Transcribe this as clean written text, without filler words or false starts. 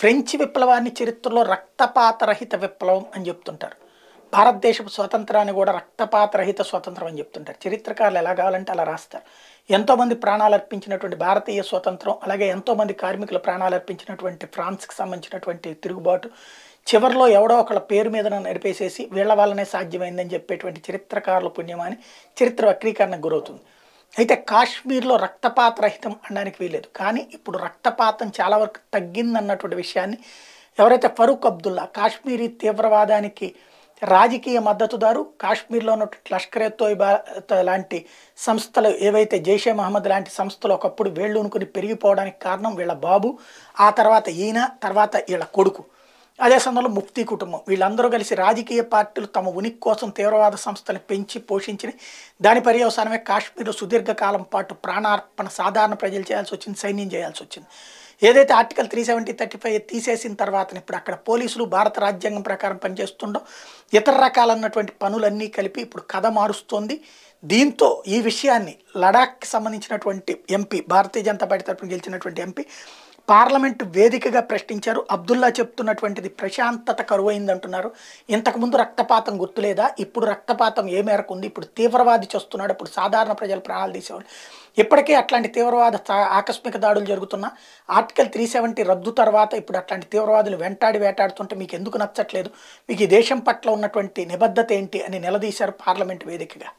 French విప్లవాన్ని చరిత్రలో రక్తపాతరహిత విప్లవం అని చెప్తుంటారు. భారతదేశపు స్వతంత్రాన్ని కూడా రక్తపాతరహిత స్వతంత్రం అని చెప్తుంటారు. చరిత్రకారులు ఎలా కావాలంటే అలా రాస్తారు. ఎంతోమంది ప్రాణాలు అర్పించినటువంటి భారతీయ స్వతంత్రం, అలాగే ఎంతోమంది కార్మికుల ప్రాణాలు అర్పించినటువంటి ఫ్రాన్స్కి సంబంధించినటువంటి తిరుగుబాటు చివరిలో ఎవడో ఒకళ్ళ పేరు మీద నడిపేసేసి వీళ్ళ వల్లనే సాధ్యమైందని చెప్పేటువంటి చరిత్రకారుల పుణ్యమని చరిత్ర వక్రీకరణకు గురవుతుంది. అయితే కాశ్మీర్లో రక్తపాత రహితం అనడానికి వీలేదు. కానీ ఇప్పుడు రక్తపాతం చాలా వరకు తగ్గిందన్నటువంటి విషయాన్ని ఎవరైతే ఫరూక్ అబ్దుల్లా కాశ్మీరీ తీవ్రవాదానికి రాజకీయ మద్దతుదారు, కాశ్మీర్లో ఉన్నటువంటి లష్కరే తోయిబా లాంటి సంస్థలు ఏవైతే జైషే మహమ్మద్ లాంటి సంస్థలు ఒకప్పుడు వేళ్ళూనుకుని పెరిగిపోవడానికి కారణం వీళ్ళ బాబు, ఆ తర్వాత ఈయన, తర్వాత వీళ్ళ కొడుకు, అదే సమయంలో ముఫ్తీ కుటుంబం, వీళ్ళందరూ కలిసి రాజకీయ పార్టీలు తమ ఉనికి కోసం తీవ్రవాద సంస్థలు పెంచి పోషించి దాని పర్యవసానమే కాశ్మీర్లో సుదీర్ఘకాలం పాటు ప్రాణార్పణ సాధారణ ప్రజలు చేయాల్సి వచ్చింది, సైన్యం చేయాల్సి వచ్చింది. ఏదైతే ఆర్టికల్ 370-35 తీసేసిన తర్వాత ఇప్పుడు అక్కడ పోలీసులు భారత రాజ్యాంగం ప్రకారం పనిచేస్తుండో ఇతర రకాలన్నటువంటి పనులన్నీ కలిపి ఇప్పుడు కథ మారుస్తోంది. దీంతో ఈ విషయాన్ని లడాఖ్కి సంబంధించినటువంటి ఎంపీ, భారతీయ జనతా పార్టీ తరఫున గెలిచినటువంటి ఎంపీ పార్లమెంటు వేదికగా ప్రశ్నించారు. అబ్దుల్లా చెప్తున్నటువంటిది ప్రశాంతత కరువైందంటున్నారు. ఇంతకుముందు రక్తపాతం గుర్తులేదా? ఇప్పుడు రక్తపాతం ఏ మేరకు ఉంది? ఇప్పుడు తీవ్రవాది చేస్తున్నాడు, ఇప్పుడు సాధారణ ప్రజలు ప్రాణాలు తీసేవాళ్ళు. ఇప్పటికే అట్లాంటి తీవ్రవాద ఆకస్మిక దాడులు జరుగుతున్నా ఆర్టికల్ 370 రద్దు తర్వాత ఇప్పుడు అట్లాంటి తీవ్రవాదులు వేటాడుతుంటే మీకు ఎందుకు నచ్చట్లేదు? మీకు ఈ దేశం పట్ల ఉన్నటువంటి నిబద్ధత ఏంటి అని నిలదీశారు పార్లమెంటు వేదికగా.